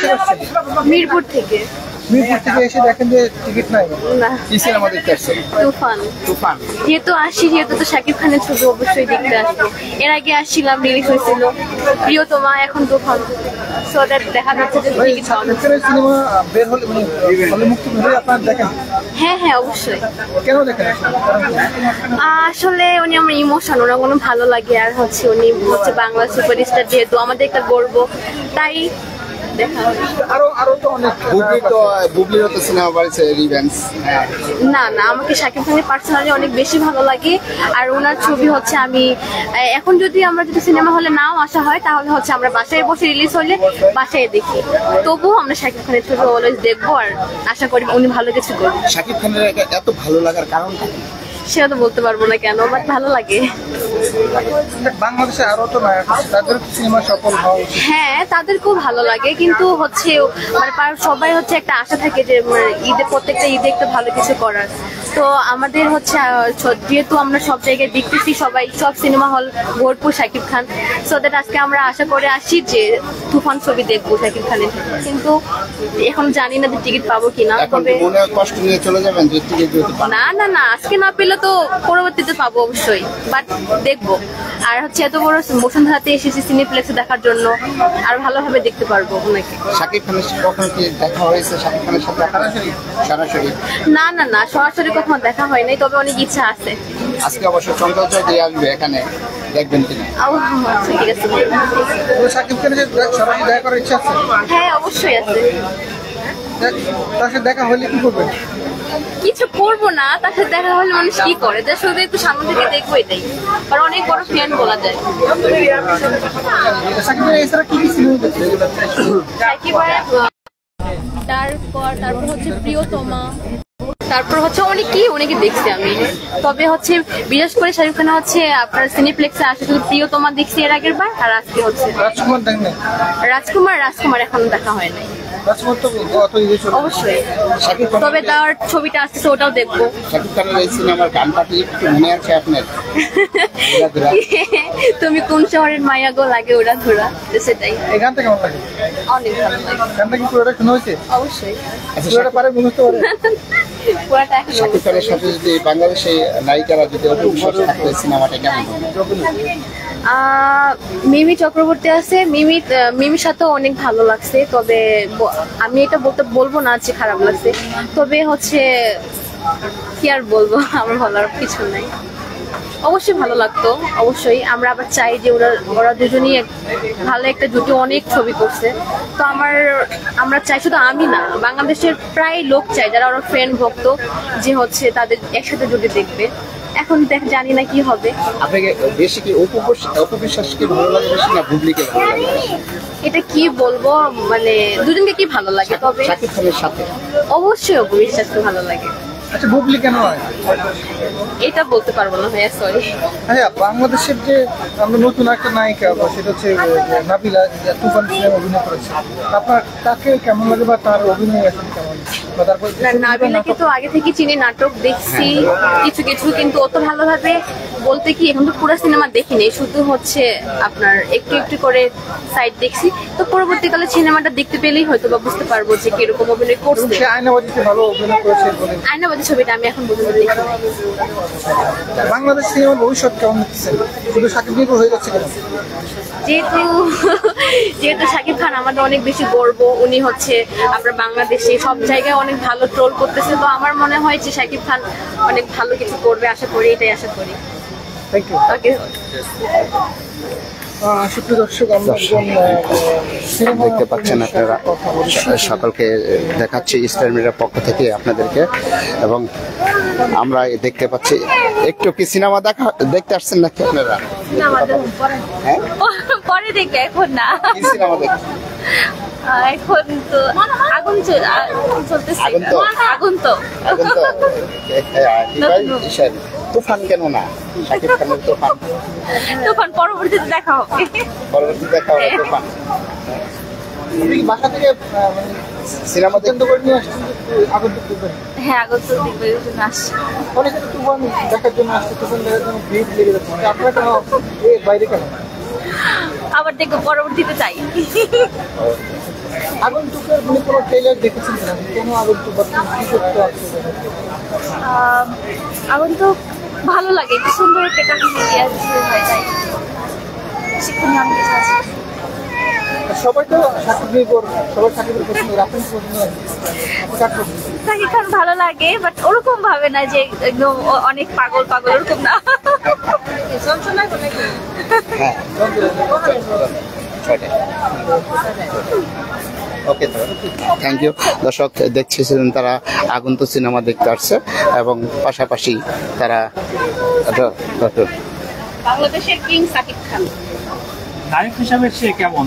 থেকে আসছেন? মিরপুর থেকে। মিরপুর থেকে এসে দেখেন যে টিকিট নাই। না, কি সিনেমা দেখতে আসছেন? তুফান। তুফান। যেহেতু যেহেতু তো শাকিব খানের ছবি অবশ্যই দেখতে আসবো। এর আগে আসছিলাম, রিলিজ হয়েছিল প্রিয়তমা, এখন তুফান। সো দ্যাট দেখা যাচ্ছে যে টিকিট পাওয়া যাচ্ছে। সিনেমা বের হলে হলে মুক্তি হলে আপনারা দেখেন? হ্যাঁ হ্যাঁ, অবশ্যই। কেন দেখেন? আসলে উনি আমার ইমোশন, ওনার কোনো ভালো লাগে, আর হচ্ছে উনি হচ্ছে বাংলা সুপারস্টার, যেহেতু আমাদের একটা গর্ব, তাই দেখা। আরো তো অনেক বুবলির তো সিনেমা বাড়িছে রিভেঞ্জ। না না, আমাকে শাকিব খানের পার্সোনালি অনেক বেশি ভালো লাগে। আর ওনার ছবি হচ্ছে আমি এখন যদি সিনেমা হলে নাও আসা হয়, তাহলে হচ্ছে আমরা বাসায় বসে রিলিজ হলে বাসায় দেখি। তবুও আমরা শাকিব খানের ছবি অলওয়েজ দেখবো, আর আশা করি উনি ভালো কিছু করবেন। শাকিব খানের এত ভালো লাগার কারণটা সেটা তো বলতে পারবো না কেন, বাট ভালো লাগে। বাংলাদেশে আরো তো নায়ক আছে, তাদের সিনেমা সফল হওয়া উচিত। হ্যাঁ, তাদেরকেও ভালো লাগে, কিন্তু হচ্ছে সবাই হচ্ছে একটা আশা থাকে যে প্রত্যেকটা ঈদে একটা ভালো কিছু করার। তো আমাদের হচ্ছে যেহেতু আমরা সব জায়গায় দেখতেছি, সব সিনেমা হল ভরপুর শাকিব খান, সো দ্যাট আজকে আমরা আশা করে আসি যে তুফান ছবি দেখবো শাকিব খানের। কিন্তু এখন জানি না যে টিকিট পাবো কিনা। তবে কষ্ট নিয়ে চলে যাবেন যে টিকিট না না না, আজকে না পেলে তো পরবর্তীতে পাবো অবশ্যই, বাট দেখবো। আর হচ্ছে এত বড় বসুন্ধরাতে এসেছি সিনেপ্লেক্সে দেখার জন্য, আর ভালোভাবে দেখতে পারবো ওনাকে। শাকিব খানের কখনো কি দেখা হয়েছে? শাকিব খানের সাথে সরাসরি? না না না, সরাসরি কখনো দেখা হয় নাই, তবে অনেক ইচ্ছা আছে। আজকে অবশ্য চঞ্চল চৌধুরী আসবে এখানে, দেখবেন কিনা? আচ্ছা, ঠিক আছে। শাকিব খানের সরাসরি দেখা করার ইচ্ছা আছে? হ্যাঁ, অবশ্যই আছে। তার সাথে দেখা হলে কি করবেন? কিছু করবো না, তার সাথে দেখা হলে মানুষ কি করে, যে শুধু একটু সামনে থেকে দেখবো, এটাই। আর অনেক বড় ফ্যান বলা যায়। তারপর হচ্ছে প্রিয়তমা, তারপর হচ্ছে অনেকে দেখছি আমি। তবে হচ্ছে বিশেষ করে শাহরুখ খান হচ্ছে আপনার সিনেপ্লেক্সে আসে, শুধু প্রিয়তমা দেখছি এর আগের বার, আর আজকে হচ্ছে রাজকুমার এখন দেখা হয় নাই। অবশ্যই, তবে তার ছবিটা আসছে, ওটাও দেখবো। শাকিব খানের এই সিনেমার গানটা কি মনে আছে আপনার? তুমি কোন শহরের মায়া গো লাগে ওরা ধরা, সেটাই। এই গানটা কেমন লাগে? অনেক ভালো লাগে। গানটা কি পুরোটা শোনা হয়েছে? অবশ্যই। পুরোটা পারে বুঝতে পারে? পুরোটা। শাকিব খানের সাথে যদি বাংলাদেশে নায়িকারা যদি অভিনয় থাকতো, সিনেমাটা কেমন হবে? মিমি চক্রবর্তী আছে, মিমির সাথেও অনেক ভালো লাগছে। তবে আমি এটা বলবো না যে খারাপ লাগছে, তবে হচ্ছে কি আর বলবো, আমার ভালো কিছু নাই। অবশ্যই ভালো লাগতো, অবশ্যই। আমরা আবার চাই যে ওরা দুজনই ভালো একটা জুটি, অনেক ছবি করছে। তো আমরা চাই, শুধু আমি না, বাংলাদেশের প্রায় লোক চাই যারা ওরা ফ্রেন্ড ভক্ত, যে হচ্ছে তাদের একসাথে জুটি দেখবে। এখন জানি না কি হবে। আপনাকে বেশি কি অপু বিশ্বাসকে ভালো লাগে বেশি না বুবলিকে ভালো লাগে? এটা কি বলবো, দুজনকে কি ভালো লাগে। তবে শাকিব খানের সাথে অবশ্যই অপু বিশ্বাসকে ভালো লাগে। আচ্ছা, বুবলি কেন হয় এটা বলতে পারবো না ভাইয়া, সরি। হ্যাঁ, বাংলাদেশের যে আমরা নতুন একটা নায়িকা, সেটা হচ্ছে নাবিলা, তুফান সিনেমা অভিনয় করেছে, আপনার তাকে কেমন লাগে বা তার অভিনয় এখন কেমন? নাবিলাকে তো আগে থেকে চিনি, নাটক দেখছি কিছু কিছু, কিন্তু অত ভালোভাবে বলতে কি এখন তো পুরো সিনেমা দেখিনি, শুধু হচ্ছে আপনার একটু একটু করে সাইড দেখছি। তো পরবর্তীকালে সিনেমাটা দেখতে পেলেই হয়তো বা বুঝতে পারবো যে কিরকম অভিনয় করছে। আয়নাবাজিতে ভালো অভিনয় করেছে। আয়নাবাজি ছবিটা আমি এখন পর্যন্ত দেখি। বাংলাদেশ সিনেমার ভবিষ্যৎ কেমন দেখছেন? শুধু শাকিব নির্ভর হয়ে যাচ্ছে কেন? যেহেতু শাকিব খান আমাদের অনেক বেশি গর্ব, উনি হচ্ছে আমরা বাংলাদেশে সব জায়গায় অনেক ভালো ট্রোল করতেছে। তো আমার মনে হয় যে শাকিব খান অনেক ভালো কিছু করবে, আশা করি, এটাই আশা করি। Thank you. ওকে। সুপ্রিয় দর্শক, দেখতে পাচ্ছেন আপনারা, সকলকে দেখাচ্ছি স্টার মিডিয়ার পক্ষ থেকে আপনাদেরকে, এবং আমরা দেখতে পাচ্ছি একটু কি সিনেমা দেখতে আসছেন নাকি আপনারা? হ্যাঁ, পরে দেখবে, এখন না। সিনেমা দেখতে এখন তো আগুন চলতেছে। আগুন তো তুফান কেন না? শাকিব খানের তুফান পরবর্তীতে দেখা হবে। তুফান বাসা থেকে সিনেমা দেখতে করে নিয়ে আসছেন? হ্যাঁ, আগত দেখবে আসছে। অনেকে তো তুফান দেখার জন্য আসছে, তুফান দেখার জন্য ভিড় লেগে যাচ্ছে। আপনারা কেন বাইরে কেন? আবার দেখবো পরবর্তীতে চাই। আগন্তুকের মানে কোনো ট্রেলার দেখেছেন কিনা? কোনো আগন্তুক বা কি করতে আসছে? আগন্তুক ভালো লাগে, একটু সুন্দর একটা কাহিনী দিয়ে হয়ে যায়, শিক্ষণীয় অনেক কিছু আছে। সবাই তো সাকিবের সবাই সাকিবের পছন্দ, আপনি পছন্দ আপনি কার পছন্দ? শাকিব খান ভালো লাগে, বাট ওরকম ভাবে না যে একদম অনেক পাগল পাগল, ওরকম না। ওকে, থ্যাংক ইউ। দর্শক দেখছিলেন তারা আগন্তুক সিনেমা দেখতে আসছে এবং পাশাপাশি তারা বাংলাদেশের কিং শাকিব খান নায়ক হিসাবে সে কেমন?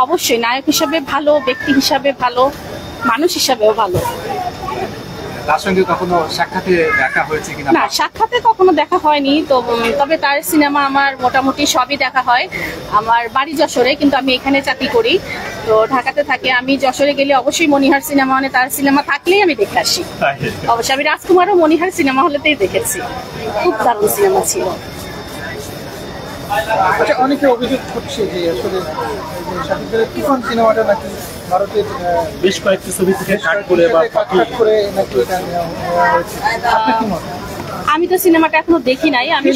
অবশ্যই নায়ক হিসাবে ভালো, ব্যক্তি হিসাবে ভালো, মানুষ হিসাবেও ভালো। তার সঙ্গে কখনো সাক্ষাতে দেখা হয়েছে কিনা? না, সাক্ষাতে কখনো দেখা হয়নি, তো তবে তার সিনেমা আমার মোটামুটি সবই দেখা হয়। আমার বাড়ি যশোরে, কিন্তু আমি এখানে চাকরি করি, তো ঢাকাতে থাকি। আমি যশোরে গেলে অবশ্যই মনিহার সিনেমা হলে তার সিনেমা থাকলেই আমি দেখে আসি। অবশ্যই আমি রাজকুমারও মনিহার সিনেমা হলেতেই দেখেছি, খুব দারুণ সিনেমা ছিল। আচ্ছা, অনেকে অভিযোগ করছে যে আসলে সাকিবের তুফান সিনেমাটা নাকি ভারতের বেশ কয়েকটি ছবি থেকে কাট করে বা কাট করে নাকি এটা নেওয়া হয়েছে। আপনি কি মনে হয়? আমি তো সিনেমাটা এখনো দেখি নাই, আমি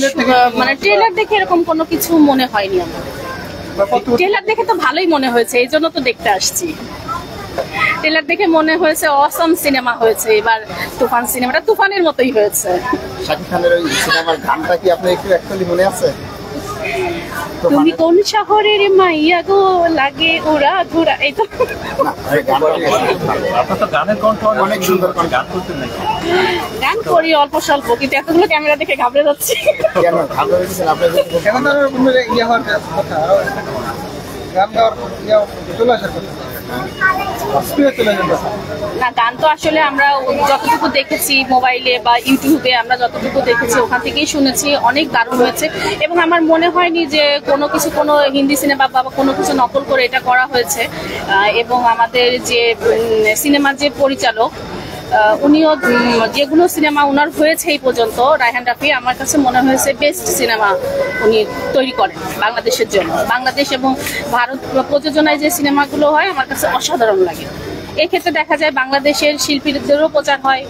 মানে ট্রেলার দেখে এরকম কোনো কিছু মনে হয়নি আমার। ট্রেলার দেখে তো ভালোই মনে হয়েছে, এই জন্য তো দেখতে আসছি। ট্রেলার দেখে মনে হয়েছে অসম সিনেমা হয়েছে এবার। তুফান সিনেমাটা তুফানের মতোই হয়েছে। শাকিব খানের ওই সিনেমার গানটা কি আপনার একটু অ্যাকচুয়ালি মনে আছে? তুমি কোন শহরের মাইয়া গো, লাগে ওরা ধরা, এই তো। আপনার তো গানের কণ্ঠ অনেক সুন্দর, গান করতে নাই? গান করি অল্প স্বল্প, কিন্তু এতগুলো ক্যামেরা দেখে ঘাবড়ে যাচ্ছি। কেন ঘাবড়ে গেছেন আপনি? কেন তার ইয়ে হওয়ার কথা, আরো গান গাওয়ার ইয়ে চলে আসার কথা, স্পিডে চলে যাওয়ার কথা। না, গান তো আসলে আমরা যতটুকু দেখেছি মোবাইলে বা ইউটিউবে, আমরা যতটুকু দেখেছি ওখান থেকেই শুনেছি, অনেক দারুণ হয়েছে। এবং আমার মনে হয়নি যে কোনো হিন্দি সিনেমা বা কোনো কিছু নকল করে এটা করা হয়েছে। এবং আমাদের যে সিনেমার যে পরিচালক, উনিও যেগুলো সিনেমা ওনার হয়েছে এই পর্যন্ত, রায়হান রাফি, আমার কাছে মনে হয়েছে বেস্ট সিনেমা উনি তৈরি করেন বাংলাদেশের জন্য। বাংলাদেশ এবং ভারত প্রযোজনায় যে সিনেমাগুলো হয় আমার কাছে অসাধারণ লাগে। এক্ষেত্রে দেখা যায় বাংলাদেশের শিল্পীদেরও প্রচার হয়,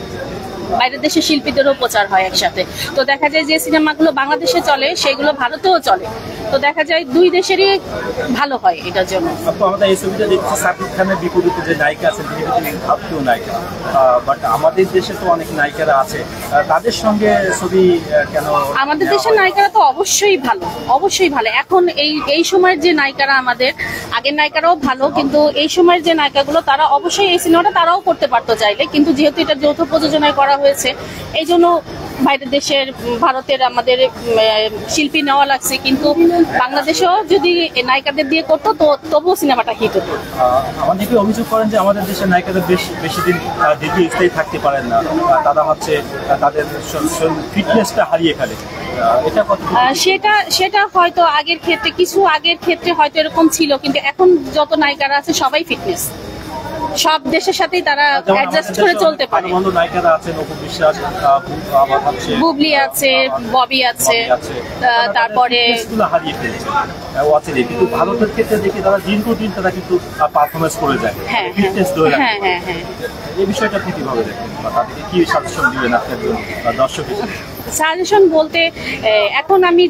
বাইরের দেশের শিল্পীদেরও প্রচার হয় একসাথে। তো দেখা যায় যে সিনেমাগুলো বাংলাদেশে চলে সেগুলো ভারতেও চলে, তো দেখা যায় দুই দেশেরই ভালো হয় এটার জন্য। আপু, আমাদের এই ছবিটা দেখছি শাকিব খানের বিপরীতে যে নায়িকা আছেন তিনি কিন্তু ভারতীয় নায়িকা, বাট আমাদের দেশে তো অনেক নায়িকারা আছে, তাদের সঙ্গে ছবি কেন? আমাদের দেশের নায়িকারা তো অবশ্যই ভালো, অবশ্যই ভালো। এখন এই সময়ের যে নায়িকারা, আমাদের আগের নায়িকারাও ভালো, কিন্তু এই সময়ের যে নায়িকাগুলো তারা অবশ্যই এই সিনেমাটা তারাও করতে পারতো চাইলে, কিন্তু যেহেতু এটা যৌথ প্রযোজনায় করা হয়েছে এই জন্য বাইরের দেশের, ভারতের আমাদের শিল্পী নেওয়া লাগছে। কিন্তু বাংলাদেশেও যদি নায়িকাদের দিয়ে করতো তো তবুও সিনেমাটা হিট হতো। আমাদেরকে অভিযোগ করেন যে আমাদের দেশের নায়িকাদের বেশি দিন দীর্ঘস্থায়ী থাকতে পারেন না, তারা হচ্ছে তাদের ফিটনেসটা হারিয়ে ফেলে। এটা কত? সেটা হয়তো আগের ক্ষেত্রে হয়তো এরকম ছিল, কিন্তু এখন যত নায়িকারা আছে সবাই ফিটনেস, সব দেশের সাথেই তারা অ্যাডজাস্ট করে চলতে পারে। নায়িকারা আছেন অপু বিশ্বাস, বুবলি আছে, ববি আছে, তারপরে হারিয়ে ফেলেছে ওয়াচের। কিন্তু ভারতের ক্ষেত্রে দেখি তারা দীর্ঘদিন তারা কিন্তু পারফরমেন্স করে যায়, ফিটনেস ধরে রাখে। হ্যাঁ, এই বিষয়টা আপনি কিভাবে দেখেন বা তাদেরকে কি সাজেশন দিবেন আপনার দর্শক হিসেবে? সাজেশন বলতে, এখন আমি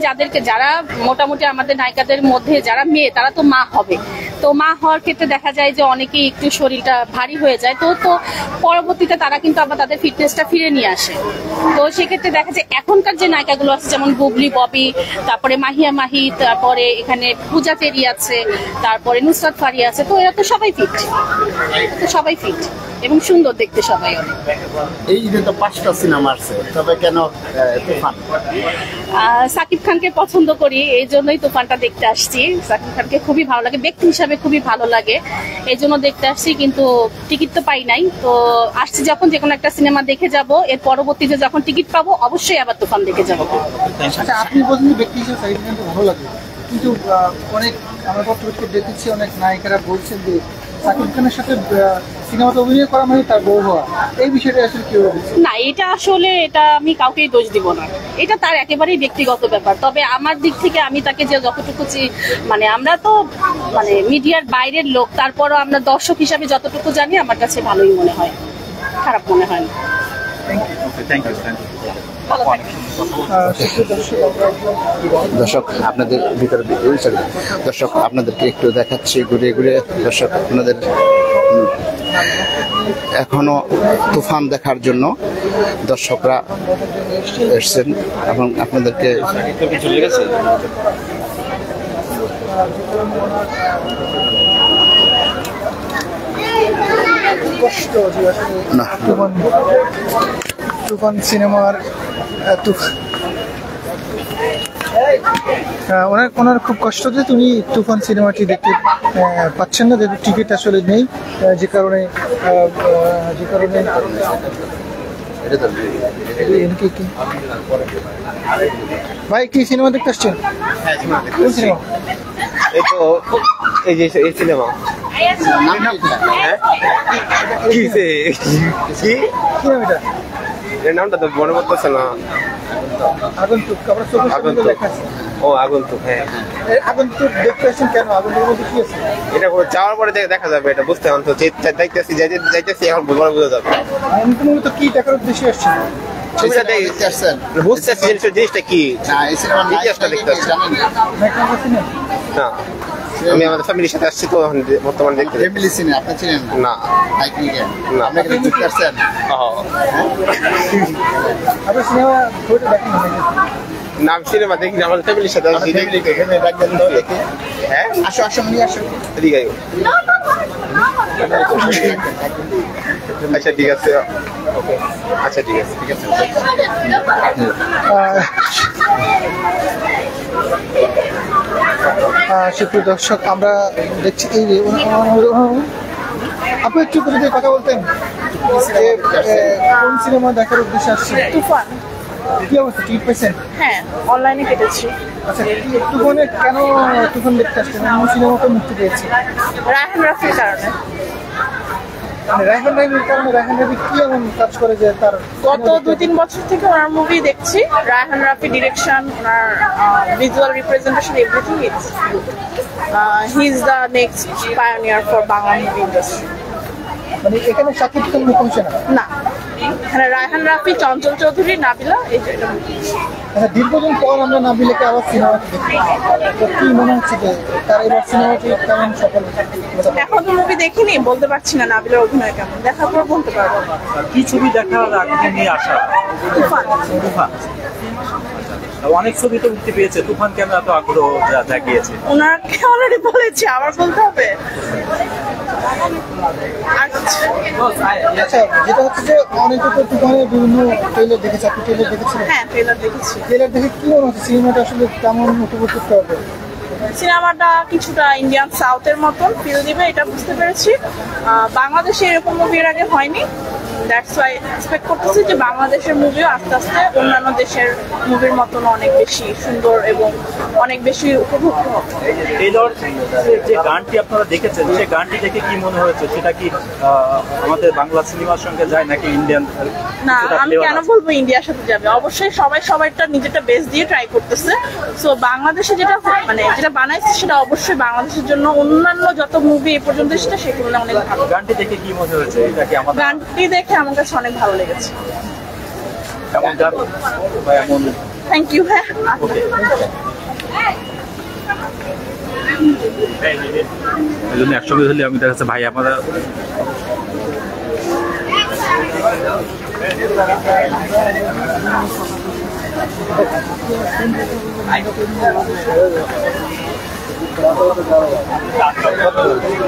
যারা মোটামুটি আমাদের নায়িকাদের মধ্যে যারা মেয়ে, তারা তো মা হবে, তো মা হওয়ার ক্ষেত্রে দেখা যায় যে অনেকেই একটু শরীরটা ভারী হয়ে যায়, তো পরবর্তীতে তারা কিন্তু আবার তাদের ফিটনেসটা ফিরে নিয়ে আসে। তো সেক্ষেত্রে দেখা যায় এখনকার যে নায়িকাগুলো আছে, যেমন বুবলি, ববি, তারপরে মাহিয়া মাহি, তারপরে এখানে পূজা তেরি আছে, তারপরে নুসরাত ফারি আছে, তো এরা তো সবাই ফিট এবং সুন্দর দেখতে সবাই অনেক। এই ঈদে তো 5টা সিনেমা আসছে, তবে কেন তুফান? সাকিব খানকে পছন্দ করি, এই জন্যই তুফানটা দেখতে আসছি। সাকিব খানকে খুবই ভালো লাগে, ব্যক্তি হিসাবে খুবই ভালো লাগে, এই জন্য দেখতে আসছি। কিন্তু টিকিট তো পাই নাই, তো আসছি যখন যে কোনো একটা সিনেমা দেখে যাব, এর পরবর্তীতে যখন টিকিট পাবো অবশ্যই আবার তুফান দেখে যাবো। আচ্ছা, আপনি বলছেন ব্যক্তি হিসেবে সাকিব খানকে ভালো লাগে, কিন্তু অনেক আমরা পত্রিকায় দেখেছি অনেক নায়িকারা বলছেন যে সাকিব খানের সাথে সিনেমাতে অভিনয় করা মানে তার বউ হওয়া, এই বিষয়টা আসলে কি হবে? না, এটা আসলে এটা আমি কাউকেই দোষ দিব না, এটা তার একেবারেই ব্যক্তিগত ব্যাপার। তবে আমার দিক থেকে আমি তাকে যে যতটুকু মানে আমরা তো মানে মিডিয়ার বাইরের লোক, তারপরও আমরা দর্শক হিসাবে যতটুকু জানি আমার কাছে ভালোই মনে হয়, খারাপ মনে হয় না। Thank you. দর্শক আপনাদের ভিতরে দর্শক আপনাদেরকে একটু দেখাচ্ছি ঘুরে ঘুরে। দর্শক আপনাদের এখনো তুফান দেখার জন্য দর্শকরা এসছেন এবং আপনাদেরকে চলে গেছে। কষ্ট যে আসলে না তুফান সিনেমার ওনার খুব কষ্ট যে তুমি তুফান সিনেমাটি দেখতে পাচ্ছেন না, যেহেতু টিকিট আসলে নেই, যে কারণে ভাই কি সিনেমা দেখতে আসছেন? কোন সিনেমা? এই তো এই যে এই সিনেমা কি কি নাম এটা? এর নামটা তো মনে পড়তেছে না। আগন্তুক, আমরা চোখের সামনে আগন্তুক। লেখা আছে। ও আগন্তুক, হ্যাঁ। আগন্তুক দেখতে আসছেন কেন? আগন্তুকের মধ্যে কি আছে? এটা যাওয়ার পরে দেখা যাবে, এটা বুঝতে এখন তো যাইতেছি এখন বোঝা যাবে। মূলত কি দেখার উদ্দেশ্যে আসছেন? বুঝতেছি জিনিসটা কি, ইতিহাসটা দেখতে আসছি। নায়িকা চিনেন? না, আমি আমাদের ফ্যামিলির সাথে আসছি তো এখন বর্তমানে দেখতে। ফ্যামিলি সিনে আপনি চিনেন না, না আপনাকে দেখতে আসছেন? আপনার সিনেমা বইটা দেখেন নাকি? না আমি সিনেমা দেখি, আমাদের ফ্যামিলির সাথে আসছি। হ্যাঁ, আসো আসো নিয়ে আসো। এদিকে আইও। আচ্ছা ঠিক আছে, আচ্ছা ঠিক আছে, ঠিক আছে। সুপ্রিয় দর্শক, আমরা দেখছি এই যে আপনি একটু করে কথা বলতেন যে কোন সিনেমা দেখার উদ্দেশ্যে আসছেন? তুফান, কি অবস্থা, টিকিট পেয়েছেন? হ্যাঁ অনলাইনে কেটেছি। আচ্ছা, তুফানে কেন তুফান দেখতে আসছেন? এমন সিনেমাটা মুক্তি পেয়েছে রায়হান রাফির কারণে। মানে রায়হান রাফির কারণে। রায়হান রাফি কি এমন কাজ করে যে তার গত 2-3 বছর থেকে ওনার মুভি দেখছি, Raihan Rafi direction, owner visual representation, everything is good. He is the next pioneer for Bangla movie industry. মানে এখানে শাকিব খান মুখোমুখি না? না, এখানে রায়হান রাফি, চঞ্চল চৌধুরী, নাবিলা, এই যে এটা আচ্ছা, দীর্ঘদিন পর আমরা নাবিলাকে আবার সিনেমাতে দেখি, তো কি মনে হচ্ছে যে তার এবার সিনেমাটি কেমন সফল? এখনো মুভি দেখিনি, বলতে পারছি না নাবিলার অভিনয় কেমন, দেখার পর বলতে পারবো। কি ছবি দেখার আগ্রহ নিয়ে আসা? তুফান। তুফান। অনেক ছবি তো মুক্তি পেয়েছে, তুফান কেন এত আগ্রহ জাগিয়েছে? ওনাকে অলরেডি বলেছি, আবার বলতে হবে? আচ্ছা, যেটা হচ্ছে যে অনেকে তো তুফানের বিভিন্ন ট্রেলার দেখেছে, আপনি ট্রেলার দেখেছিলেন? হ্যাঁ ট্রেলার দেখেছি। ট্রেলার দেখে কি মনে হচ্ছে সিনেমাটা আসলে কেমন উপভোগ করতে হবে? সিনেমাটা কিছুটা ইন্ডিয়ান সাউথের মতন ফিল দিবে, এটা বুঝতে পেরেছি। বাংলাদেশে এরকম মুভি এর আগে হয়নি, দ্যাটস ওয়াই এক্সপেক্ট করতেছি যে বাংলাদেশের মুভিও আস্তে আস্তে অন্যান্য দেশের মুভির মতন অনেক বেশি সুন্দর এবং অনেক বেশি উপভোগ্য হবে। টেইলর যে গানটি আপনারা দেখেছেন, সেই গানটি দেখে কি মনে হয়েছে? সেটা কি আমাদের বাংলা সিনেমার সঙ্গে যায় নাকি ইন্ডিয়ান? না, আমি কেন বলবো ইন্ডিয়ার সাথে যাবে? অবশ্যই সবাই সবাইটা নিজেরটা বেস দিয়ে ট্রাই করতেছে। সো বাংলাদেশে যেটা মানে যেটা বানাইছে সেটা অবশ্যই বাংলাদেশের জন্য অন্যান্য যত মুভি এ পর্যন্ত সেটা সেগুলো অনেক ভালো। গানটি দেখে কি মনে হয়েছে? এটা কি আমাদের গানটি দেখে আমার কাছে অনেক ভালো লেগেছে। এমন গান বা এমন? Thank you. হ্যাঁ এই জন্য একসঙ্গে হলে আমি দেখা যাচ্ছে ভাই আমরা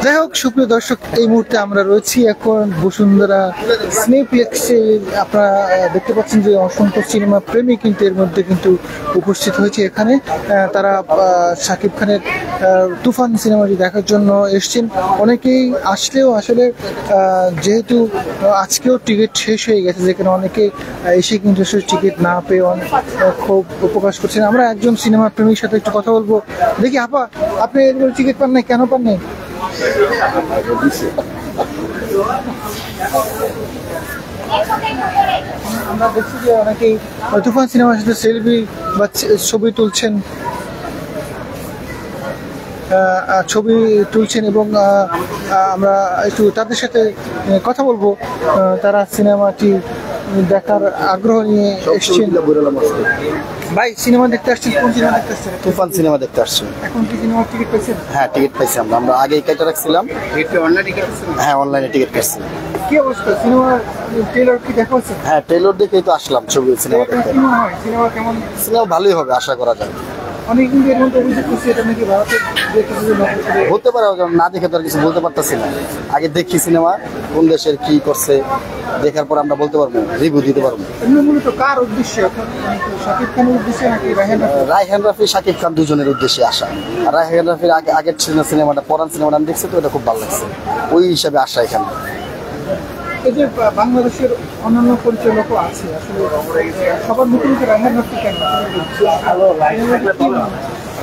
যাই হোক, সুপ্রিয় দর্শক, এই মুহূর্তে আমরা রয়েছি এখন বসুন্ধরা সিনেপ্লেক্সে। আপনারা দেখতে পাচ্ছেন যে অসংখ্য সিনেমা প্রেমী কিন্তু এর মধ্যে কিন্তু উপস্থিত হয়েছে এখানে। তারা শাকিব খানের তুফান সিনেমাটি দেখার জন্য এসছেন। অনেকেই আসলেও আসলে যেহেতু আজকেও টিকিট শেষ হয়ে গেছে, যেখানে অনেকে এসে কিন্তু টিকিট না পেয়ে খুব প্রকাশ করছেন। আমরা একজন সিনেমা প্রেমীর সাথে একটু কথা বলবো। দেখি আপা, আপনি এরপরে টিকিট পান নাই, কেন পান নাই? আমরা দেখছি যে অনেকেই তুফান সিনেমার সাথে সেলফি বা ছবি তুলছেন, এবং আমরা একটু তাদের সাথে কথা বলবো। তারা সিনেমাটি দেখার আগ্রহ নিয়ে এসেছেন। ভাই, সিনেমা দেখতে আসছেন? কোন সিনেমা দেখতে আসছেন? তুফান সিনেমা দেখতে আসছি। এখন কি সিনেমার টিকিট পেয়েছেন? হ্যাঁ, টিকিট পাইছি। আমরা আগেই কেটে রাখছিলাম। হ্যাঁ, অনলাইনে টিকিট পেয়েছি। কি অবস্থা? সিনেমার ট্রেলার কি দেখা হচ্ছে? হ্যাঁ, ট্রেলার দেখেই তো আসলাম ছবি সিনেমা দেখতে। কি মনে হয় সিনেমা কেমন? সিনেমা ভালোই হবে আশা করা যায়। অনেক কিন্তু এর মধ্যে অভিযোগ করছে এটা নাকি ভারতের হতে পারে, না দেখে তো আর কিছু বলতে পারতেছি না। আগে দেখি সিনেমা কোন দেশের কি করছে, দেখার পর আমরা বলতে পারবো, রিভিউ দিতে পারবো। মূলত কার উদ্দেশ্যে? শাকিব খানের উদ্দেশ্যে নাকি রায়হান রাফি শাকিব খান দুজনের উদ্দেশ্যে আসা। আর রায়হান রাফির আগের সিনেমাটা পরান সিনেমাটা আমি দেখছি, তো এটা খুব ভালো লাগছে, ওই হিসাবে আসা এখানে। এই যে বাংলাদেশের অন্যান্য পরিচালকও আছে, আসলে সবার মুখে মুখে রায়হান রাফি কেন?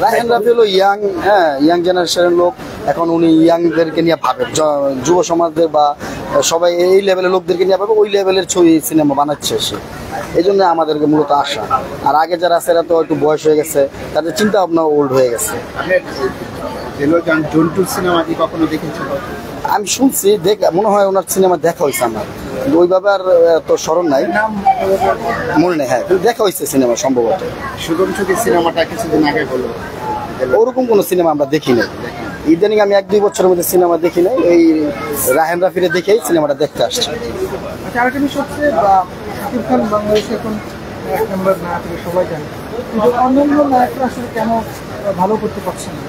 রায়হান রাফি হলো ইয়াং জেনারেশনের লোক। এখন উনি ইয়াংদেরকে নিয়ে ভাবে, যুব সমাজদের বা সবাই এই লেভেলের লোকদেরকে নিয়ে ভাবে, ওই লেভেলের ছবি সিনেমা বানাচ্ছে সে। এই জন্য আমাদেরকে মূলত আসা। আর আগে যারা আছে এরা তো একটু বয়স হয়ে গেছে, তাদের চিন্তা ভাবনা ওল্ড হয়ে গেছে। জন্টুর সিনেমা কি কখনো দেখেছেন? আমি শুনছি, মনে হয় ওনার সিনেমা দেখা হয়েছে আমার, কিন্তু ওইভাবে আর তো স্মরণ নাই, মনে নেই। হ্যাঁ, দেখা হয়েছে সিনেমা সম্ভবত। সুগম সুখী সিনেমাটা কিছুদিন আগে হলো, ওরকম কোনো সিনেমা আমরা দেখি নাই। ইদানিং আমি 1-2 বছরের মধ্যে সিনেমা দেখি নাই, এই রায়হান রাফিরে দেখেই সিনেমাটা দেখতে আসছি। আচ্ছা, আরেকটা বিষয় হচ্ছে শাকিব খান বাংলাদেশে এখন 1 নম্বর নায়ক সবাই জানে, কিন্তু অন্যান্য নায়করা আসলে কেন ভালো করতে পারছেন না?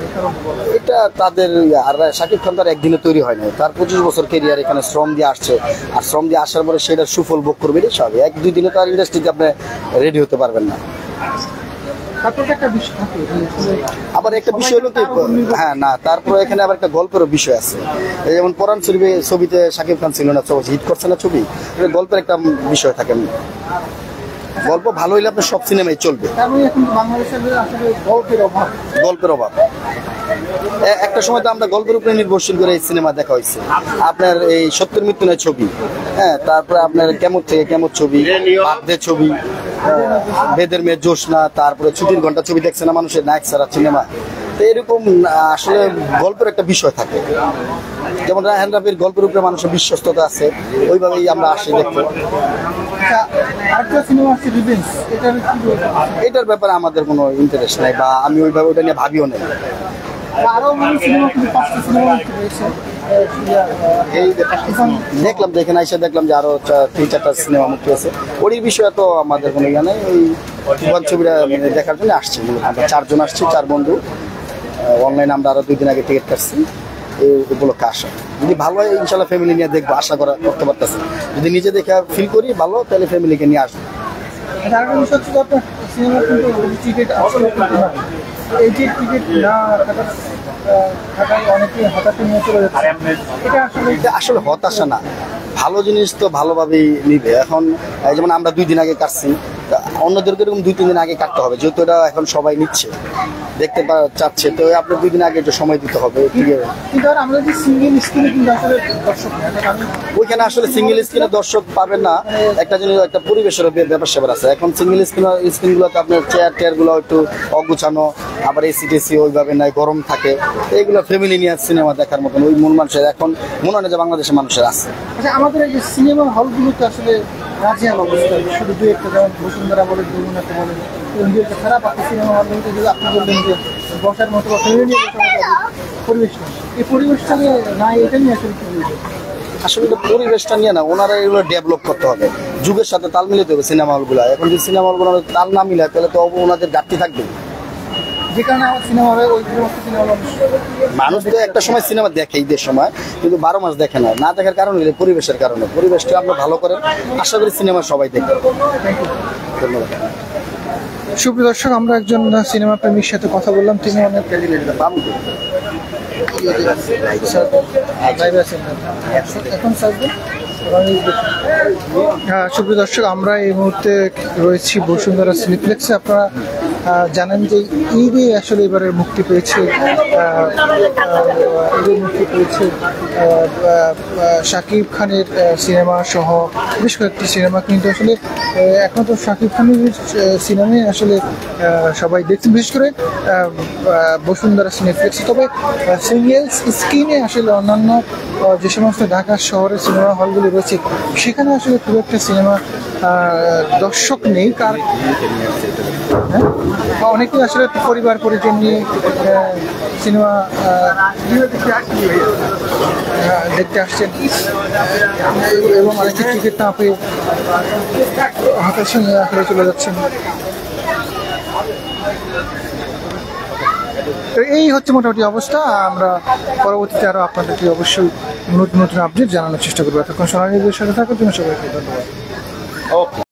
এটা তাদের, আর শাকিব খান তার একদিনে তৈরি হয় না, তার 25 বছর কেরিয়ার এখানে শ্রম দিয়ে আসছে। আর শ্রম দিয়ে আসার পরে সেটার সুফল ভোগ করবে, এটা স্বাভাবিক। 1-2 দিনে তো আর ইন্ডাস্ট্রিতে আপনি রেডি হতে পারবেন না। তারপরে একটা বিষয় থাকে, আবার একটা বিষয় হলো কি, হ্যাঁ না, তারপরে এখানে আবার একটা গল্পের বিষয় আছে। যেমন পরান ছবিতে শাকিব খান ছিল না, হিট করছে না ছবি, গল্পের একটা বিষয় থাকে। গল্প ভালো হইলে আপনার সব সিনেমাই চলবে। এখন বাংলাদেশের আসলে গল্পের অভাব। একটা সময় তো আমরা গল্পের উপরে নির্ভরশীল করে এই সিনেমা দেখা হয়েছে। আপনার এই সত্যের মৃত্যু নয় ছবি, হ্যাঁ, তারপরে আপনার কেমন থেকে কেমন ছবি, বাগদের ছবি, বেদের মেয়ে জোসনা, তারপরে ছুটির ঘন্টা ছবি দেখছে না মানুষের, নায়ক সারা সিনেমা। তো এরকম আসলে গল্পের একটা বিষয় থাকে। যেমন রায়হান রাফির গল্পের উপরে মানুষের বিশ্বস্ততা আছে, ওইভাবেই আমরা আসি দেখতে। এটার ব্যাপারে আমাদের কোনো ইন্টারেস্ট নাই, বা আমি ওইভাবে ওটা নিয়ে ভাবিও নেই। দেখলাম এসে দেখলাম যে আরো 3-4টা সিনেমা মুক্তি আছে, ওই বিষয়ে তো আমাদের কোনো ইয়ে নেই। ওই ছবিটা দেখার জন্য আসছি, আমরা 4 জন আসছি, 4 বন্ধু। অনলাইনে আমরা আরো 2 দিন আগে টিকিট কাটছি, এই উপলক্ষে আসা। যদি ভালো হয় ইনশাল্লাহ ফ্যামিলি নিয়ে দেখবো, আশা করতে পারতেছি। যদি নিজে দেখে ফিল করি ভালো, তাহলে ফ্যামিলিকে নিয়ে আসবো। আসলে হতাশা না, ভালো জিনিস তো ভালোভাবেই নিবে। এখন যেমন আমরা 2 দিন আগে কাটছি, অন্যদেরকে এরকম 2-3 দিন আগে কাটতে হবে, যেহেতু এটা এখন সবাই নিচ্ছে, দেখতে চাচ্ছে, তো আপনার 2 দিন আগে একটু সময় দিতে হবে। ওইখানে আসলে সিঙ্গেল স্ক্রিনে দর্শক পাবেন না, একটা জিনিস, একটা পরিবেশের ব্যাপার স্যাপার আছে। এখন সিঙ্গেল স্ক্রিনগুলোতে আপনার চেয়ারগুলো একটু অগুছানো, আবার এসি টেসি ওইভাবে নাই, গরম থাকে। এইগুলো ফ্যামিলি নিয়ে সিনেমা দেখার মতন ওই মন মানুষের এখন মনে হয় যে বাংলাদেশের মানুষের আছে। আচ্ছা, আমাদের এই যে সিনেমা হলগুলোতে আসলে রাজিয়াল অবস্থা, শুধু 2-1টা, যেমন বসুন্ধরা বলে, যমুনাতে বলে, খারাপ সিনেমা হলগুলোতে যদি আপনি বললেন যে বসার মতো পরিবেশ নেই, এই পরিবেশটা নাই, এটা নিয়ে আসলে এটা পরিবেশটা নিয়ে না, ওনারা এগুলো ডেভেলপ করতে হবে, যুগের সাথে তাল মিলাতে হবে সিনেমা হলগুলো। এখন যদি সিনেমা হলগুলো তাল না মিলায়, তাহলে তো ওনাদের ঘাটতি থাকবে। যে কারণে আমার সিনেমা হবে, ওই মানুষ তো একটা সময় সিনেমা দেখে, ঈদের সময়, কিন্তু 12 মাস দেখে না। না দেখার কারণ হলে পরিবেশের কারণে। পরিবেশটা আমরা ভালো করেন, আশা করি সিনেমা সবাই দেখবে। ধন্যবাদ। সুপ্রিয় দর্শক, আমরা একজন সিনেমা প্রেমীর সাথে কথা বললাম, তিনি অনেক সুপ্রিয় দর্শক, আমরা এই মুহূর্তে রয়েছি বসুন্ধরা সিনেপ্লেক্সে। আপনারা জানেন যে ঈদে আসলে এবারে মুক্তি পেয়েছে শাকিব খানের সিনেমা সহ বেশ কয়েকটি সিনেমা কিন্তু আসলে একমাত্র শাকিব খানের সিনেমাই আসলে সবাই দেখছেন, বিশেষ করে বসুন্ধরা সিনেপ্লেক্স। তবে সিঙ্গেল স্ক্রিনে আসলে অন্যান্য যে সমস্ত ঢাকা শহরের সিনেমা হলগুলি রয়েছে সেখানে আসলে খুব একটা সিনেমা দর্শক নেই। অনেকেই আসলে পরিবার পরিজন নিয়ে সিনেমা দেখতে আসছেন এবং অনেকে টিকিট না পেয়ে হতাশা নিয়ে আসলে চলে যাচ্ছেন। তো এই হচ্ছে মোটামুটি অবস্থা। আমরা পরবর্তীতে আরো আপনাদেরকে অবশ্যই নতুন নতুন আপডেট জানানোর চেষ্টা করবো। এতক্ষণ সোনালী সাথে থাকার জন্য সবাইকে ধন্যবাদ।